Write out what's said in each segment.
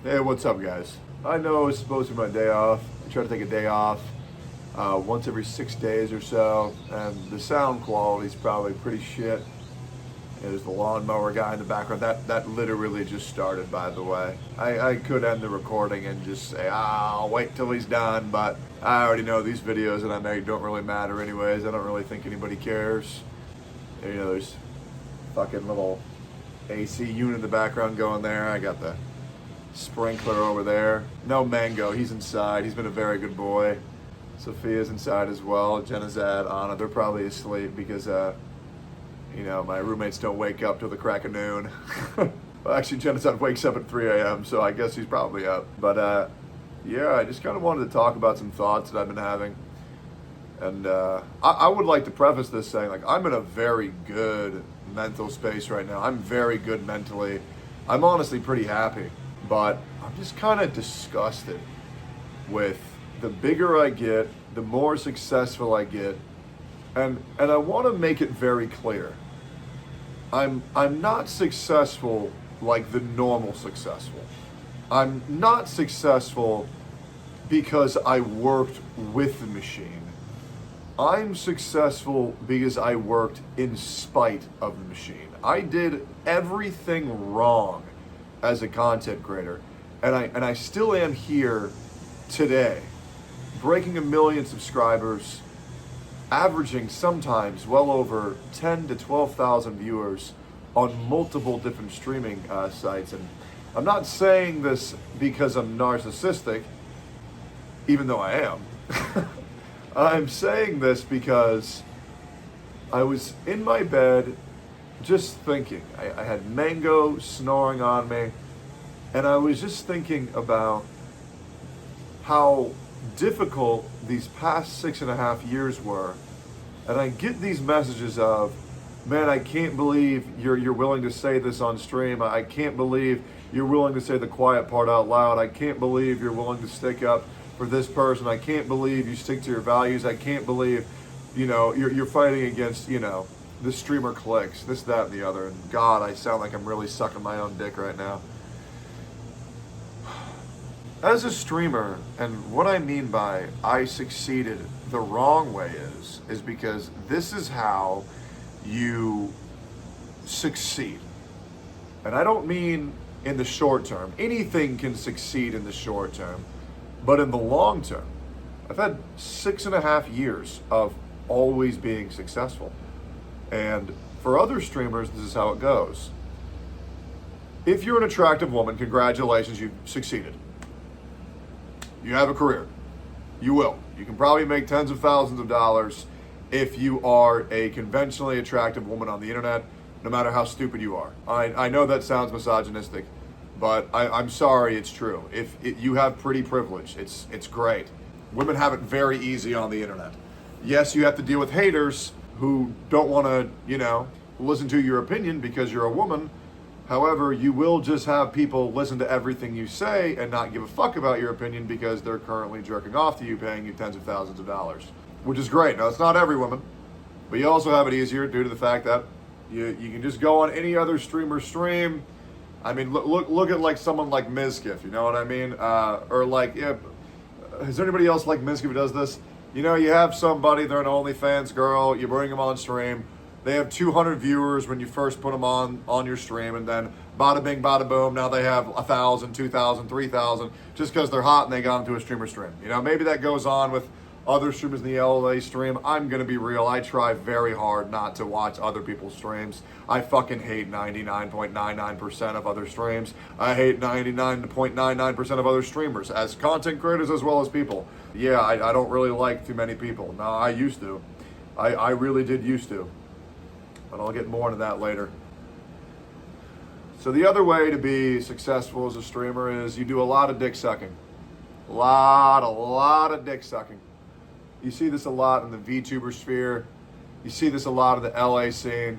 Hey, what's up, guys? I know it's supposed to be my day off. I try to take a day off once every 6 days or so, and the sound quality is probably pretty shit. There's the lawnmower guy in the background. That literally just started, by the way. I could end the recording and just say, I'll wait till he's done, but I already know these videos that I make don't really matter anyways. I don't really think anybody cares. You know, there's fucking little AC unit in the background going there. I got the sprinkler over there. No Mango, he's inside. He's been a very good boy. Sophia's inside as well. Jenna's at Anna. They're probably asleep because, my roommates don't wake up till the crack of noon. Well, actually, Jenna's wakes up at 3 a.m., so I guess he's probably up. But, yeah, I just kind of wanted to talk about some thoughts that I've been having. And I would like to preface this saying, like, I'm in a very good mental space right now. I'm very good mentally. I'm honestly pretty happy. But I'm just kind of disgusted with the bigger I get, the more successful I get, and I want to make it very clear. I'm not successful like the normal successful. I'm not successful because I worked with the machine. I'm successful because I worked in spite of the machine. I did everything wrong as a content creator, and I still am here today, breaking 1 million subscribers, averaging sometimes well over 10 to 12,000 viewers on multiple different streaming sites. And I'm not saying this because I'm narcissistic, even though I am. I'm saying this because I was in my bed just thinking. I had Mango snoring on me, and I was just thinking about how difficult these past 6.5 years were. And I get these messages of, man, I can't believe you're willing to say this on stream. I can't believe you're willing to say the quiet part out loud. I can't believe you're willing to stick up for this person. I can't believe you stick to your values. I can't believe, you're fighting against, the streamer clicks, this, that, and the other. And God, I sound like I'm really sucking my own dick right now. As a streamer, and what I mean by I succeeded the wrong way is because this is how you succeed. And I don't mean in the short term. Anything can succeed in the short term, but in the long term, I've had 6.5 years of always being successful. And for other streamers, this is how it goes. If you're an attractive woman, congratulations, you've succeeded. You have a career. You will. You can probably make tens of thousands of dollars if you are a conventionally attractive woman on the internet, no matter how stupid you are. I know that sounds misogynistic, but I'm sorry, it's true. If you have pretty privilege, it's great. Women have it very easy on the internet. Yes, you have to deal with haters who don't want to, listen to your opinion because you're a woman. However, you will just have people listen to everything you say and not give a fuck about your opinion because they're currently jerking off to you, paying you tens of thousands of dollars, which is great. Now, it's not every woman, but you also have it easier due to the fact that you can just go on any other streamer stream. I mean, look at like someone like Mizkif, you know what I mean? Or like, is there anybody else like Mizkif who does this? You have somebody, they're an OnlyFans girl, you bring them on stream, they have 200 viewers when you first put them on your stream, and then bada bing, bada boom, now they have 1,000, 2,000, 3,000, just because they're hot and they got into a streamer stream. Maybe that goes on with other streamers in the LA stream. I'm going to be real, I try very hard not to watch other people's streams. I fucking hate 99.99% of other streams. I hate 99.99% of other streamers, as content creators as well as people. Yeah, I don't really like too many people. No, I used to. I really did used to. But I'll get more into that later. So the other way to be successful as a streamer is you do a lot of dick sucking. A lot of dick sucking. You see this a lot in the VTuber sphere. You see this a lot in the LA scene.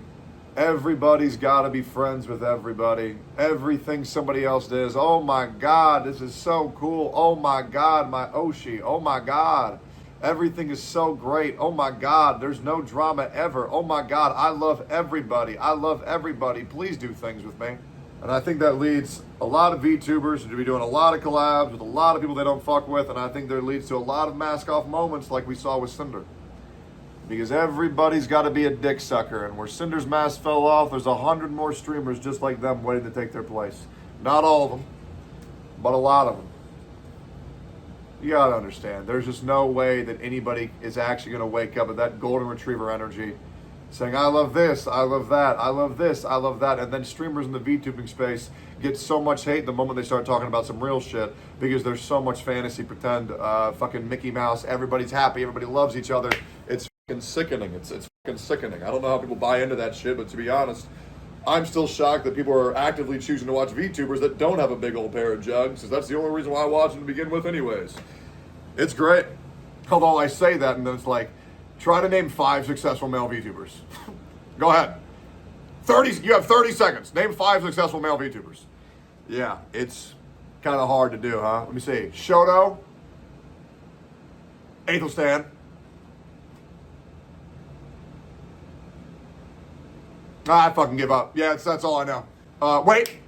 Everybody's got to be friends with everybody. Everything somebody else does. Oh my God, this is so cool. Oh my God, my Oshi. Oh my God. Everything is so great. Oh my God, there's no drama ever. Oh my God, I love everybody. I love everybody. Please do things with me. And I think that leads a lot of VTubers to be doing a lot of collabs with a lot of people they don't fuck with, and I think that leads to a lot of mask-off moments like we saw with Cinder. Because everybody's got to be a dick sucker, and where Cinder's mask fell off, there's 100 more streamers just like them waiting to take their place. Not all of them, but a lot of them. You gotta understand, there's just no way that anybody is actually gonna wake up with that golden retriever energy saying, I love this, I love that, I love this, I love that, and then streamers in the VTubing space get so much hate the moment they start talking about some real shit because there's so much fantasy pretend, fucking Mickey Mouse, everybody's happy, everybody loves each other. It's fucking sickening. It's fucking sickening. I don't know how people buy into that shit, but to be honest, I'm still shocked that people are actively choosing to watch VTubers that don't have a big old pair of jugs, because that's the only reason why I watch them to begin with anyways. It's great. Although I say that and then it's like, try to name 5 successful male VTubers. Go ahead. You have 30 seconds. Name 5 successful male VTubers. Yeah, it's kind of hard to do, huh? Let me see. Shoto. Athelstan. I fucking give up. Yeah, that's all I know. Wait.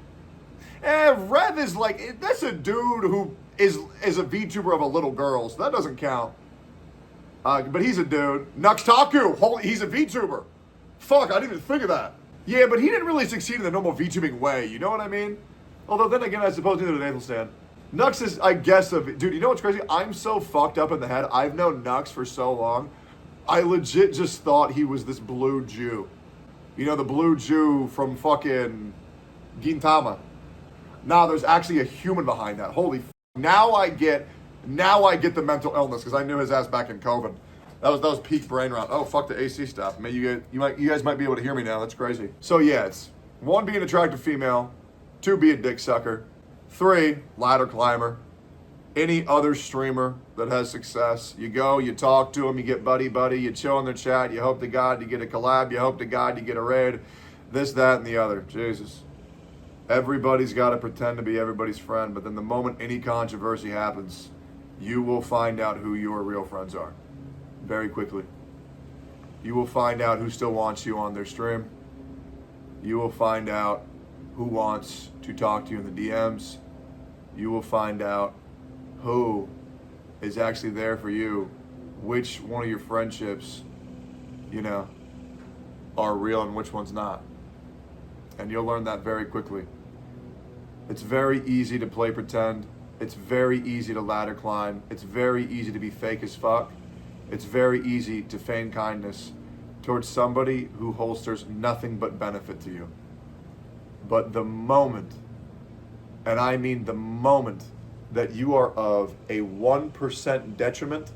Rev is like, that's a dude who is a VTuber of a little girl, so that doesn't count. But he's a dude. Nuxtaku, he's a VTuber. Fuck, I didn't even think of that. Yeah, but he didn't really succeed in the normal VTubing way, you know what I mean? Although then again, I suppose neither did Athelstan. Nux is, I guess, dude, you know what's crazy? I'm so fucked up in the head. I've known Nux for so long. I legit just thought he was this blue Jew. You know, the blue Jew from fucking Gintama. Nah, there's actually a human behind that. Holy f***. Now I get the mental illness, because I knew his ass back in COVID. That was peak brain rot. Oh, fuck the AC stuff. Man, you guys might be able to hear me now. That's crazy. So yeah, it's 1, be an attractive female. 2, be a dick sucker. 3, ladder climber. Any other streamer that has success, you go, you talk to them, you get buddy, you chill in their chat, you hope to God you get a collab, you hope to God you get a raid, this, that, and the other. Jesus. Everybody's got to pretend to be everybody's friend, but then the moment any controversy happens, you will find out who your real friends are. Very quickly. You will find out who still wants you on their stream. You will find out who wants to talk to you in the DMs. You will find out who is actually there for you, which one of your friendships, are real and which one's not. And you'll learn that very quickly. It's very easy to play pretend. It's very easy to ladder climb. It's very easy to be fake as fuck. It's very easy to feign kindness towards somebody who holsters nothing but benefit to you. But the moment, and I mean the moment, that you are of a 1% detriment,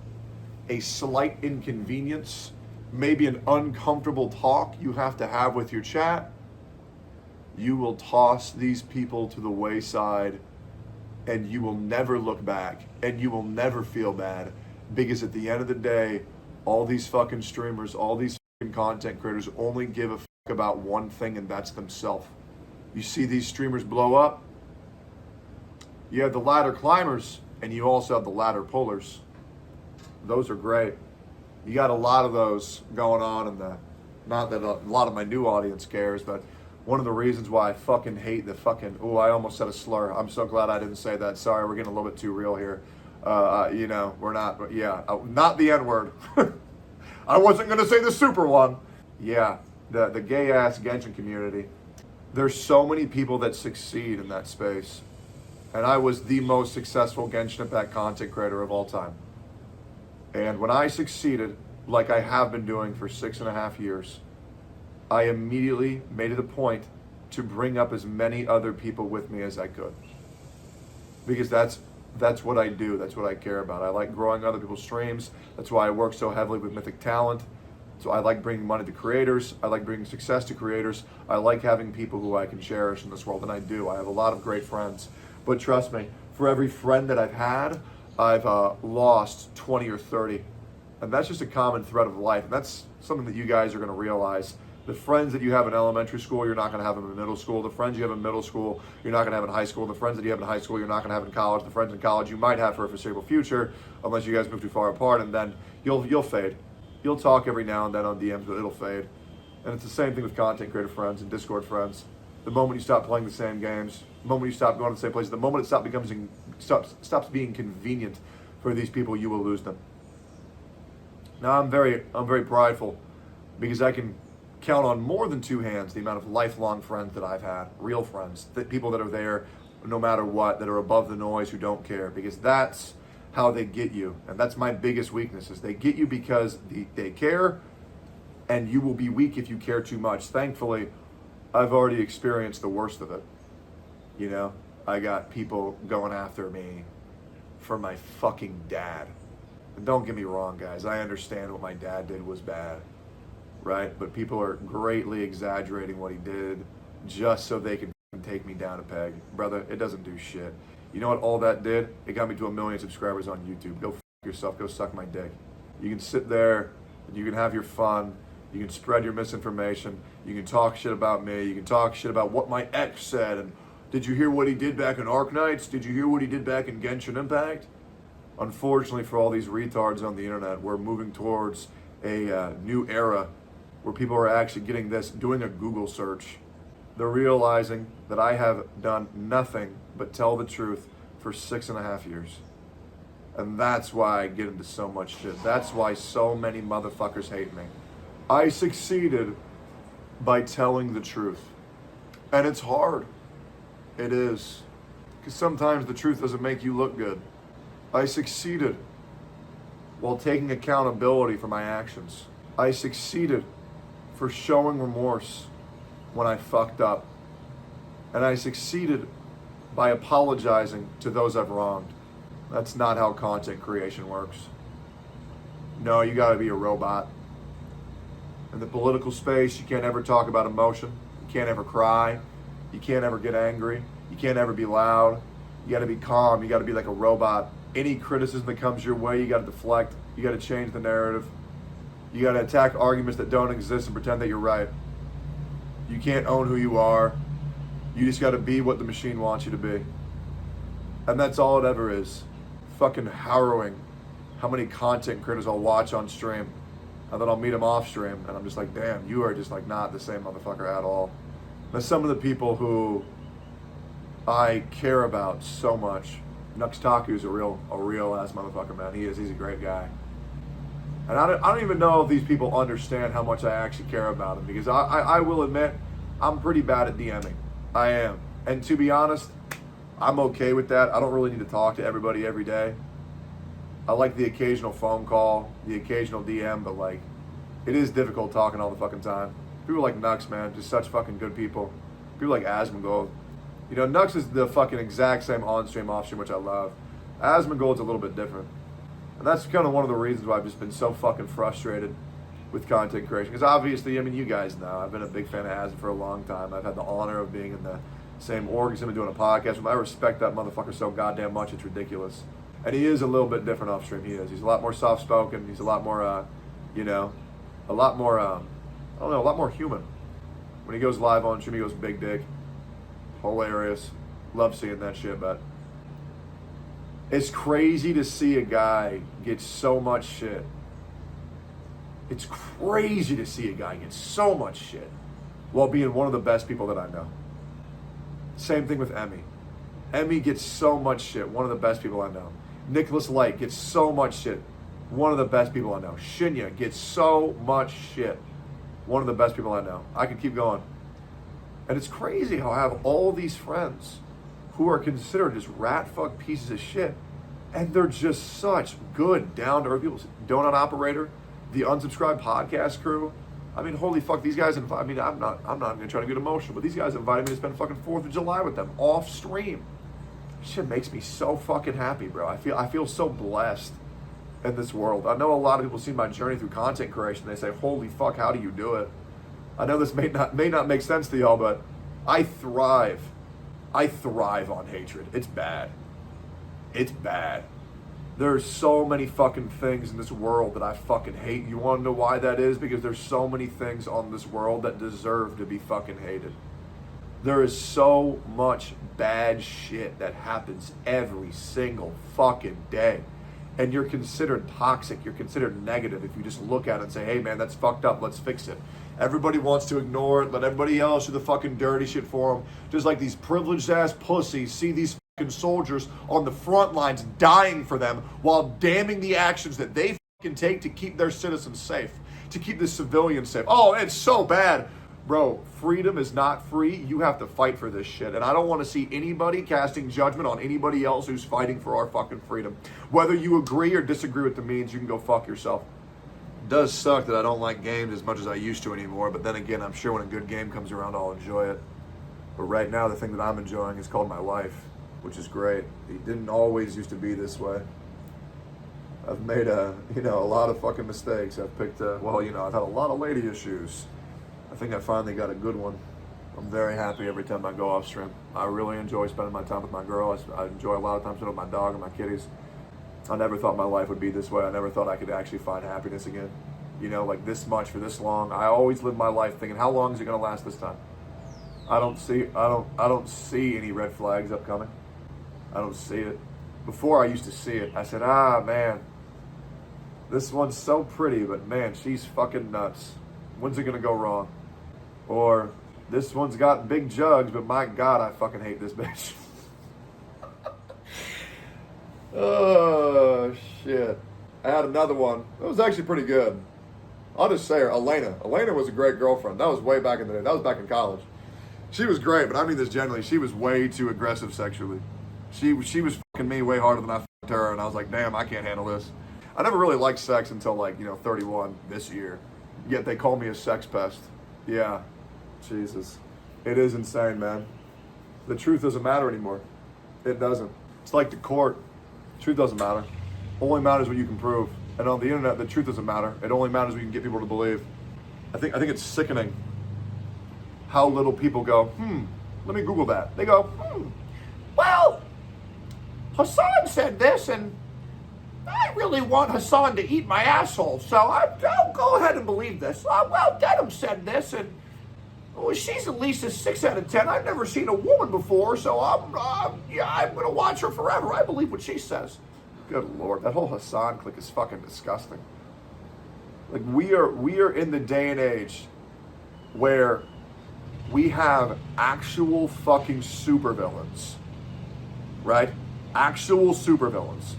a slight inconvenience, maybe an uncomfortable talk you have to have with your chat, you will toss these people to the wayside, and you will never look back, and you will never feel bad, because at the end of the day, all these fucking streamers, all these fucking content creators only give a fuck about one thing, and that's themselves. You see these streamers blow up, you have the ladder climbers, and you also have the ladder pullers. Those are great. You got a lot of those going on in the, not that a lot of my new audience cares, but one of the reasons why I fucking hate the fucking, I almost said a slur. I'm so glad I didn't say that. Sorry, we're getting a little bit too real here. We're not, not the N-word. I wasn't gonna say the super one. Yeah, the gay ass Genshin community. There's so many people that succeed in that space. And I was the most successful Genshin Impact content creator of all time. And when I succeeded, like I have been doing for 6.5 years, I immediately made it a point to bring up as many other people with me as I could. Because that's what I do, that's what I care about. I like growing other people's streams. That's why I work so heavily with Mythic Talent. So I like bringing money to creators. I like bringing success to creators. I like having people who I can cherish in this world, and I do. I have a lot of great friends. But trust me, for every friend that I've had, I've lost 20 or 30. And that's just a common thread of life. And that's something that you guys are going to realize. The friends that you have in elementary school, you're not going to have them in middle school. The friends you have in middle school, you're not going to have in high school. The friends that you have in high school, you're not going to have in college. The friends in college you might have for a foreseeable future, unless you guys move too far apart, and then you'll fade. You'll talk every now and then on DMs, but it'll fade. And it's the same thing with content creator friends and Discord friends. the moment you stop playing the same games, the moment you stop going to the same places, the moment it stops being convenient for these people, you will lose them. Now I'm very prideful because I can count on more than two hands the amount of lifelong friends that I've had, real friends, people that are there no matter what, that are above the noise, who don't care, because that's how they get you. And that's my biggest weakness, is they get you because they care, and you will be weak if you care too much. Thankfully, I've already experienced the worst of it. You know, I got people going after me for my fucking dad. And don't get me wrong, guys, I understand what my dad did was bad, right? But people are greatly exaggerating what he did just so they can take me down a peg. Brother, it doesn't do shit. You know what all that did? It got me to 1 million subscribers on YouTube. Go f yourself, go suck my dick. You can sit there, and you can have your fun, you can spread your misinformation, you can talk shit about me, you can talk shit about what my ex said, and did you hear what he did back in Ark Knights? Did you hear what he did back in Genshin Impact? Unfortunately for all these retards on the internet, we're moving towards a new era where people are actually getting this, doing a Google search. They're realizing that I have done nothing but tell the truth for 6.5 years. And that's why I get into so much shit. That's why so many motherfuckers hate me. I succeeded by telling the truth. And it's hard. It is. Because sometimes the truth doesn't make you look good. I succeeded while taking accountability for my actions. I succeeded for showing remorse when I fucked up. And I succeeded by apologizing to those I've wronged. That's not how content creation works. No, you gotta be a robot. In the political space, you can't ever talk about emotion. You can't ever cry. You can't ever get angry. You can't ever be loud. You gotta be calm. You gotta be like a robot. Any criticism that comes your way, you gotta deflect. You gotta change the narrative. You gotta attack arguments that don't exist and pretend that you're right. You can't own who you are. You just gotta be what the machine wants you to be. And that's all it ever is. Fucking harrowing how many content creators I'll watch on stream, and then I'll meet them off stream, and I'm just like, damn, you are just like not the same motherfucker at all. Now some of the people who I care about so much, Nuxtaku's a real ass motherfucker, man. He's a great guy. And I don't even know if these people understand how much I actually care about him, because I will admit, I'm pretty bad at DMing. I am. And to be honest, I'm okay with that. I don't really need to talk to everybody every day. I like the occasional phone call, the occasional DM, but like, it is difficult talking all the fucking time. People like Nux, man, just such fucking good people. People like Asmongold. You know, Nux is the fucking exact same on-stream, off-stream, which I love. Asmongold's a little bit different. And that's kind of one of the reasons why I've just been so fucking frustrated with content creation. Because obviously, I mean, you guys know, I've been a big fan of Asm for a long time. I've had the honor of being in the same org as him and doing a podcast with him. I respect that motherfucker so goddamn much, it's ridiculous. And he is a little bit different off stream. He is. He's a lot more soft-spoken. He's a lot more, you know, a lot more, I don't know, a lot more human. When he goes live on stream, he goes big dick. Hilarious. Love seeing that shit, but it's crazy to see a guy get so much shit. It's crazy to see a guy get so much shit while being one of the best people that I know. Same thing with Emmy. Emmy gets so much shit, one of the best people I know. Nicholas Light gets so much shit, one of the best people I know. Shinya gets so much shit, one of the best people I know. I could keep going. And it's crazy how I have all these friends who are considered just rat fuck pieces of shit, and they're just such good, down-to-earth people. Donut Operator, the Unsubscribed Podcast crew. I mean, holy fuck, these guys invite. I mean, I'm not even trying to get emotional, but these guys invited me to spend fucking 4th of July with them off stream. Shit makes me so fucking happy, bro. I feel so blessed in this world. I know a lot of people see my journey through content creation. They say, holy fuck, how do you do it? I know this may not make sense to y'all, but I thrive on hatred. It's bad. It's bad. There's so many fucking things in this world that I fucking hate. You want to know why that is? Because there's so many things on this world that deserve to be fucking hated. There is so much bad shit that happens every single fucking day. And you're considered toxic, you're considered negative if you just look at it and say, hey man, that's fucked up, let's fix it. Everybody wants to ignore it, let everybody else do the fucking dirty shit for them. Just like these privileged ass pussies see these fucking soldiers on the front lines dying for them while damning the actions that they fucking take to keep their citizens safe, to keep the civilians safe. Oh, it's so bad. Bro, freedom is not free. You have to fight for this shit. And I don't want to see anybody casting judgment on anybody else who's fighting for our fucking freedom. Whether you agree or disagree with the means, you can go fuck yourself. It does suck that I don't like games as much as I used to anymore, but then again, I'm sure when a good game comes around, I'll enjoy it. But right now, the thing that I'm enjoying is called my life, which is great. It didn't always used to be this way. I've made a lot of fucking mistakes. I've picked I've had a lot of lady issues. I think I finally got a good one. I'm very happy every time I go off stream. I really enjoy spending my time with my girl. I enjoy a lot of time spending with my dog and my kitties. I never thought my life would be this way. I never thought I could actually find happiness again. Like this much for this long. I always live my life thinking, how long is it gonna last this time? I don't see any red flags upcoming. I don't see it. Before I used to see it. I said, man, this one's so pretty, but man, she's fucking nuts. When's it gonna go wrong? Or this one's got big jugs, but my God, I fucking hate this bitch. Oh, shit. I had another one. That was actually pretty good. I'll just say her, Elena. Elena was a great girlfriend. That was way back in the day. That was back in college. She was great, but I mean this generally. She was way too aggressive sexually. She was fucking me way harder than I fucked her, and I was like, damn, I can't handle this. I never really liked sex until 31 this year. Yet they call me a sex pest. Yeah. Jesus. It is insane, man. The truth doesn't matter anymore. It doesn't. It's like the court. Truth doesn't matter. Only matters what you can prove. And on the internet, the truth doesn't matter. It only matters what you can get people to believe. I think it's sickening how little people go, let me Google that. They go, well, Hassan said this, and I really want Hassan to eat my asshole, so I'll go ahead and believe this. Well, Dedham said this, and she's at least a 6 out of 10. I've never seen a woman before, so I'm going to watch her forever. I believe what she says. Good Lord, that whole Hassan clique is fucking disgusting. Like, we are in the day and age where we have actual fucking supervillains, right? Actual supervillains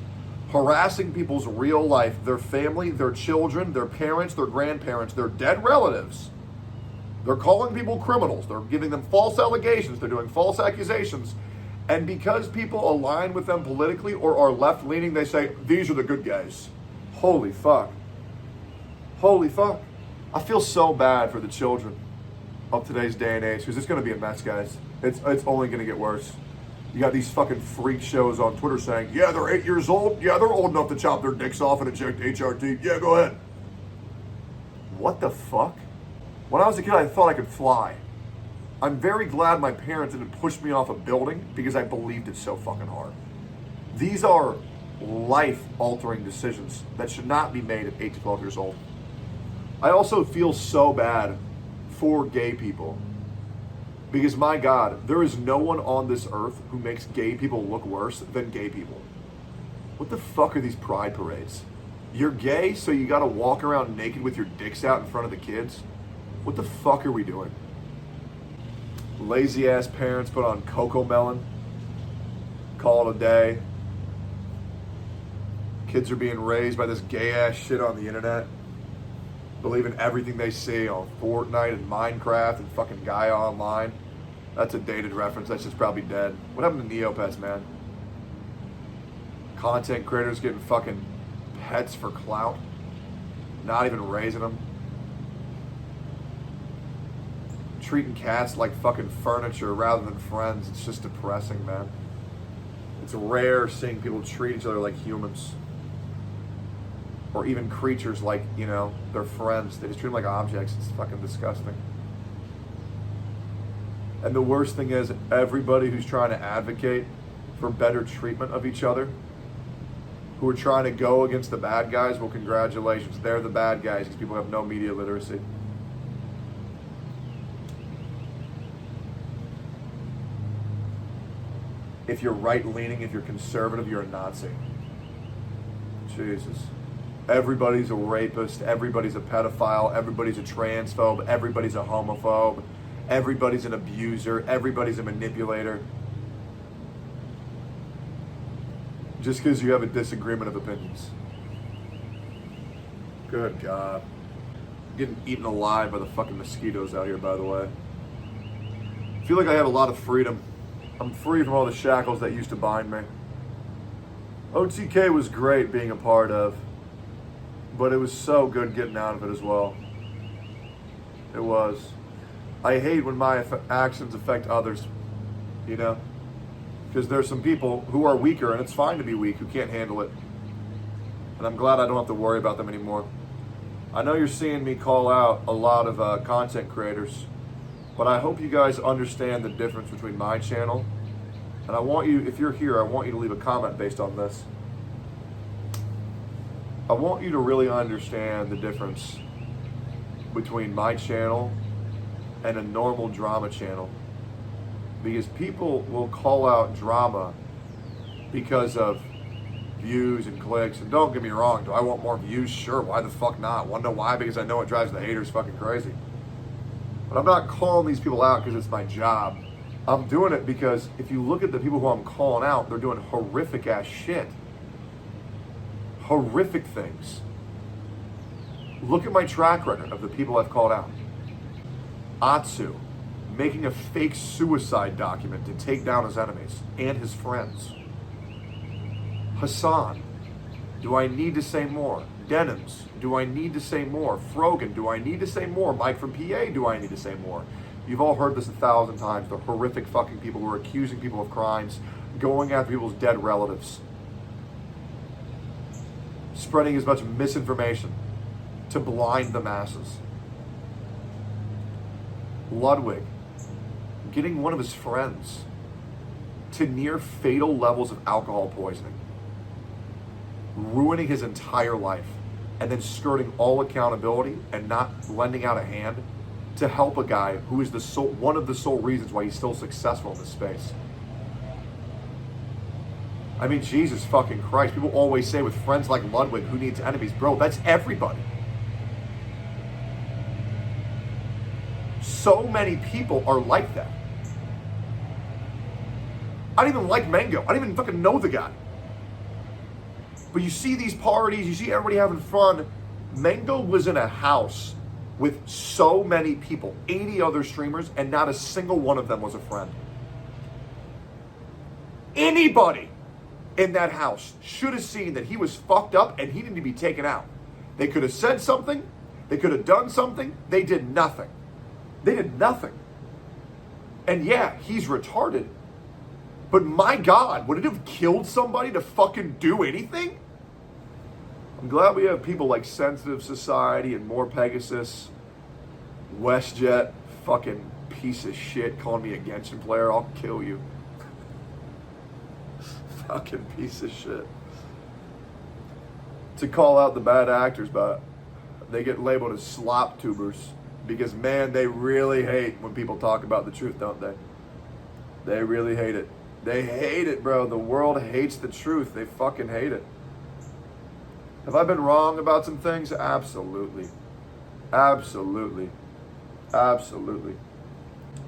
harassing people's real life, their family, their children, their parents, their grandparents, their dead relatives. They're calling people criminals. They're giving them false allegations. They're doing false accusations. And because people align with them politically or are left-leaning, they say, these are the good guys. Holy fuck. Holy fuck. I feel so bad for the children of today's day and age, because it's going to be a mess, guys. It's only going to get worse. You got these fucking freak shows on Twitter saying, yeah, they're 8 years old. Yeah, they're old enough to chop their dicks off and inject HRT. Yeah, go ahead. What the fuck? When I was a kid, I thought I could fly. I'm very glad my parents didn't push me off a building because I believed it so fucking hard. These are life-altering decisions that should not be made at 8 to 12 years old. I also feel so bad for gay people. Because my God, there is no one on this earth who makes gay people look worse than gay people. What the fuck are these pride parades? You're gay, so you gotta walk around naked with your dicks out in front of the kids? What the fuck are we doing? Lazy ass parents put on Coco Melon. Call it a day. Kids are being raised by this gay ass shit on the internet. Believing everything they see on Fortnite and Minecraft and fucking Gaia Online. That's a dated reference. That's just probably dead. What happened to Neopets, man? Content creators getting fucking pets for clout. Not even raising them. Treating cats like fucking furniture rather than friends. It's just depressing, man. It's rare seeing people treat each other like humans. Or even creatures like, their friends. They just treat them like objects. It's fucking disgusting. And the worst thing is, everybody who's trying to advocate for better treatment of each other, who are trying to go against the bad guys, well, congratulations. They're the bad guys because people have no media literacy. If you're right-leaning, if you're conservative, you're a Nazi. Jesus. Everybody's a rapist, everybody's a pedophile, everybody's a transphobe, everybody's a homophobe, everybody's an abuser, everybody's a manipulator. Just because you have a disagreement of opinions. Good God. I'm getting eaten alive by the fucking mosquitoes out here, by the way. I feel like I have a lot of freedom. I'm free from all the shackles that used to bind me. OTK was great being a part of, but it was so good getting out of it as well. It was. I hate when my actions affect others, you know? Because there's some people who are weaker, and it's fine to be weak, who can't handle it. And I'm glad I don't have to worry about them anymore. I know you're seeing me call out a lot of content creators, but I hope you guys understand the difference between my channel. And I want you, if you're here, I want you to leave a comment based on this. I want you to really understand the difference between my channel and a normal drama channel. Because people will call out drama because of views and clicks. And don't get me wrong, do I want more views? Sure, why the fuck not? Wanna know why? Because I know it drives the haters fucking crazy. But I'm not calling these people out because it's my job. I'm doing it because if you look at the people who I'm calling out, they're doing horrific ass shit. Horrific things. Look at my track record of the people I've called out. Atsu, making a fake suicide document to take down his enemies and his friends. Hassan, do I need to say more? Denims, do I need to say more? Frogan, do I need to say more? Mike from PA, do I need to say more? You've all heard this 1,000 times. The horrific fucking people who are accusing people of crimes, going after people's dead relatives, spreading as much misinformation to blind the masses. Ludwig, getting one of his friends to near fatal levels of alcohol poisoning, ruining his entire life, and then skirting all accountability and not lending out a hand to help a guy who is one of the sole reasons why he's still successful in this space. I mean, Jesus fucking Christ. People always say with friends like Ludwig, who needs enemies? Bro, that's everybody. So many people are like that. I don't even like Mango. I don't even fucking know the guy. But you see these parties, you see everybody having fun. Mango was in a house with so many people, 80 other streamers, and not a single one of them was a friend. Anybody in that house should have seen that he was fucked up and he needed to be taken out. They could have said something. They could have done something. They did nothing. They did nothing. And yeah, he's retarded. But my God, would it have killed somebody to fucking do anything? I'm glad we have people like Sensitive Society and More Pegasus, WestJet, fucking piece of shit calling me a Genshin player. I'll kill you. Fucking piece of shit. To call out the bad actors, but they get labeled as slop tubers because, man, they really hate when people talk about the truth, don't they? They really hate it. They hate it, bro. The world hates the truth. They fucking hate it. Have I been wrong about some things? Absolutely. Absolutely. Absolutely.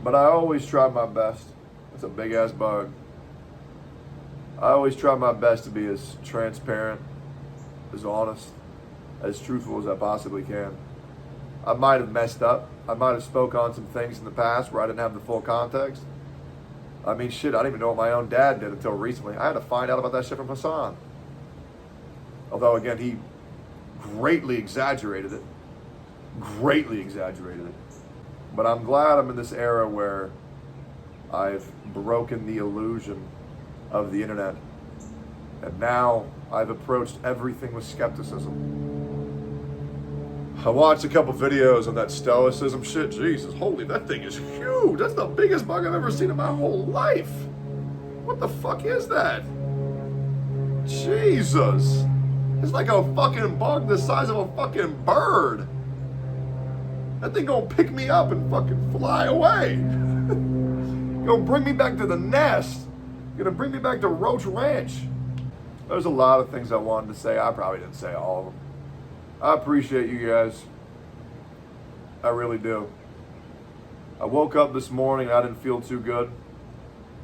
But I always try my best. That's a big ass bug. I always try my best to be as transparent, as honest, as truthful as I possibly can. I might have messed up. I might have spoke on some things in the past where I didn't have the full context. I mean, shit, I didn't even know what my own dad did until recently. I had to find out about that shit from Hassan. Although, again, he greatly exaggerated it. Greatly exaggerated it. But I'm glad I'm in this era where I've broken the illusion of the internet. And now I've approached everything with skepticism. I watched a couple videos on that stoicism shit. Jesus, holy, that thing is huge. That's the biggest bug I've ever seen in my whole life. What the fuck is that? Jesus. It's like a fucking bug the size of a fucking bird. That thing gonna pick me up and fucking fly away. Gonna bring me back to the nest. Gonna bring me back to Roach Ranch. There's a lot of things I wanted to say. I probably didn't say all of them. I appreciate you guys. I really do. I woke up this morning, I didn't feel too good,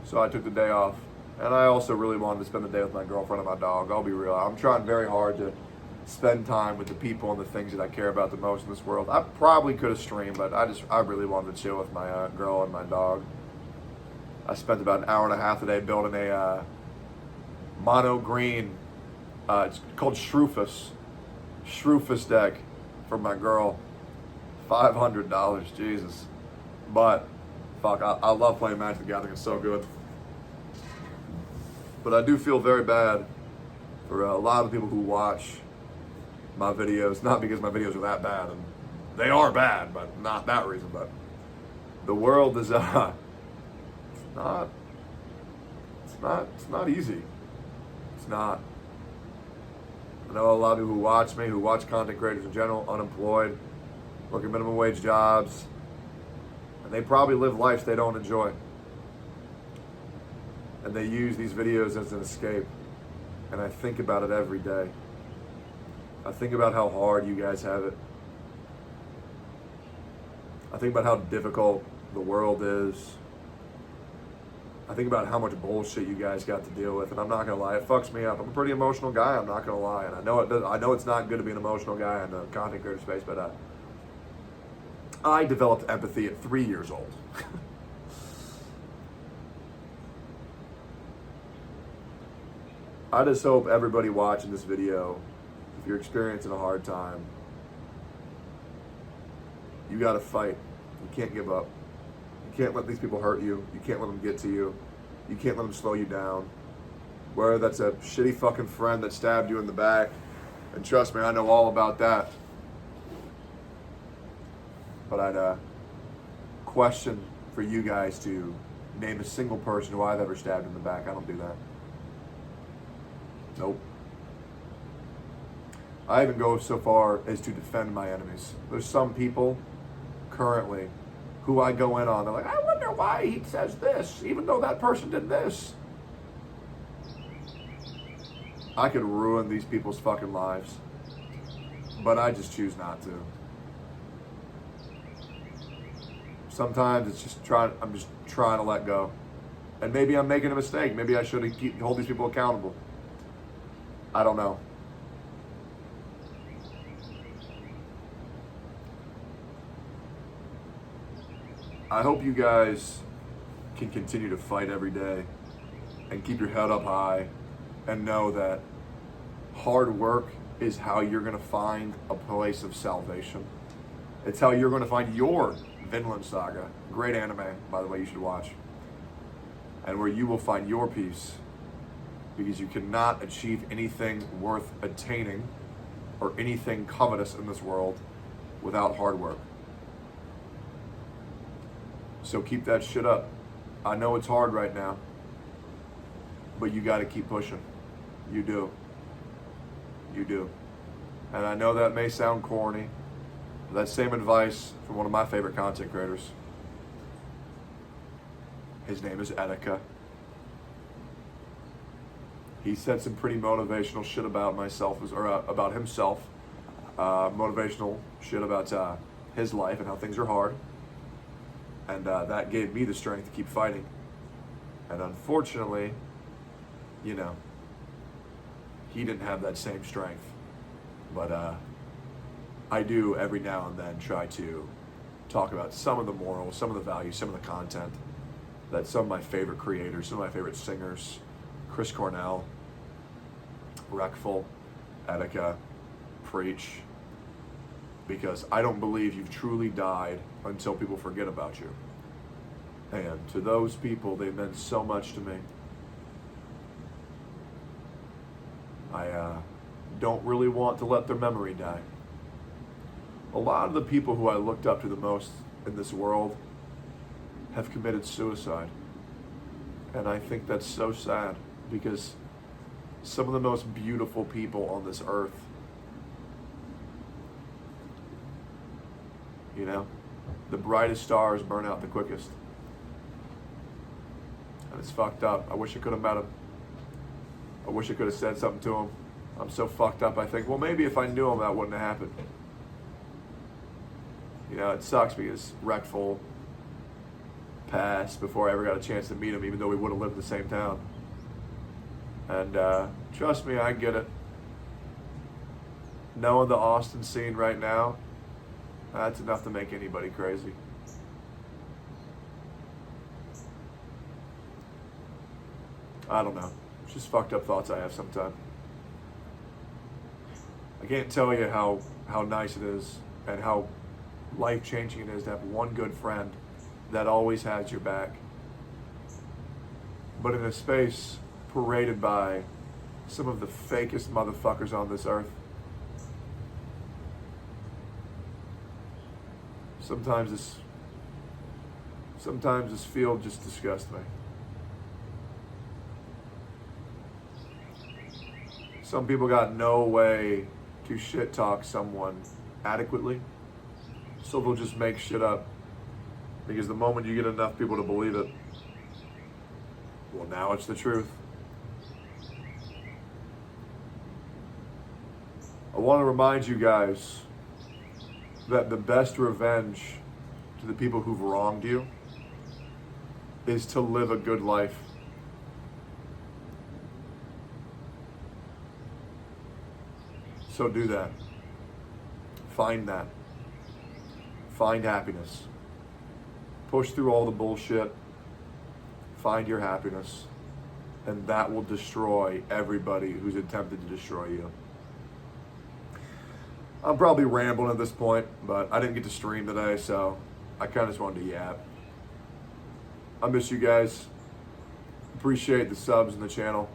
so I took the day off. And I also really wanted to spend the day with my girlfriend and my dog. I'll be real. I'm trying very hard to spend time with the people and the things that I care about the most in this world. I probably could have streamed, but I really wanted to chill with my girl and my dog. I spent about an hour and a half today building a mono green, it's called Shroofus deck for my girl. $500, Jesus. But, fuck, I love playing Magic the Gathering, it's so good. But I do feel very bad for a lot of people who watch my videos, not because my videos are that bad, and they are bad, but not that reason, but the world is, it's not easy. It's not. I know a lot of people who watch me, who watch content creators in general, unemployed, working minimum wage jobs, and they probably live lives they don't enjoy. And they use these videos as an escape. And I think about it every day. I think about how hard you guys have it. I think about how difficult the world is. I think about how much bullshit you guys got to deal with, and I'm not gonna lie, it fucks me up. I'm a pretty emotional guy, I'm not gonna lie, and I know it does, I know it's not good to be an emotional guy in the content creator space, but I developed empathy at 3 years old. I just hope everybody watching this video, if you're experiencing a hard time, you gotta fight. You can't give up. You can't let these people hurt you. You can't let them get to you. You can't let them slow you down. Whether that's a shitty fucking friend that stabbed you in the back, and trust me, I know all about that. But I'd question for you guys to name a single person who I've ever stabbed in the back. I don't do that. Nope. I even go so far as to defend my enemies. There's some people currently who I go in on. They're like, I wonder why he says this, even though that person did this. I could ruin these people's fucking lives, but I just choose not to. Sometimes it's just I'm just trying to let go. And maybe I'm making a mistake. Maybe I should hold these people accountable. I don't know. I hope you guys can continue to fight every day and keep your head up high and know that hard work is how you're going to find a place of salvation. It's how you're going to find your Vinland Saga. Great anime, by the way, you should watch. And where you will find your peace, because you cannot achieve anything worth attaining or anything covetous in this world without hard work. So keep that shit up. I know it's hard right now, but you gotta keep pushing. You do. You do. And I know that may sound corny, but that same advice from one of my favorite content creators. His name is Etika. He said some pretty motivational shit about about himself. Motivational shit about his life and how things are hard. And that gave me the strength to keep fighting. And unfortunately, you know, he didn't have that same strength. But I do every now and then try to talk about some of the morals, some of the values, some of the content that some of my favorite creators, some of my favorite singers, Chris Cornell, Reckful, Etika, preach. Because I don't believe you've truly died until people forget about you. And to those people, they meant so much to me. I don't really want to let their memory die. A lot of the people who I looked up to the most in this world have committed suicide. And I think that's so sad, because some of the most beautiful people on this earth, you know, the brightest stars burn out the quickest. And it's fucked up. I wish I could have met him. I wish I could have said something to him. I'm so fucked up, I think, well, maybe if I knew him, that wouldn't have happened. You know, it sucks because Wreckful passed before I ever got a chance to meet him, even though we would have lived in the same town. And trust me, I get it. Knowing the Austin scene right now, that's enough to make anybody crazy. I don't know. It's just fucked up thoughts I have sometimes. I can't tell you how nice it is and how life-changing it is to have one good friend that always has your back. But in a space paraded by some of the fakest motherfuckers on this earth, sometimes this field just disgusts me. Some people got no way to shit talk someone adequately, so they'll just make shit up. Because the moment you get enough people to believe it, well, now it's the truth. I want to remind you guys that the best revenge to the people who've wronged you is to live a good life. So do that. Find that. Find happiness. Push through all the bullshit. Find your happiness. And that will destroy everybody who's attempted to destroy you. I'm probably rambling at this point, but I didn't get to stream today, so I kind of just wanted to yap. I miss you guys. Appreciate the subs in the channel.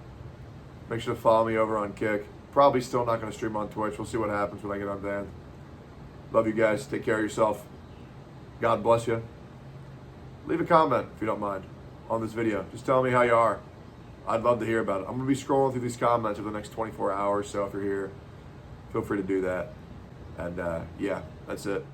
Make sure to follow me over on Kick. Probably still not going to stream on Twitch. We'll see what happens when I get unbanned. Love you guys. Take care of yourself. God bless you. Leave a comment, if you don't mind, on this video. Just tell me how you are. I'd love to hear about it. I'm going to be scrolling through these comments over the next 24 hours, so if you're here, feel free to do that. And yeah, that's it.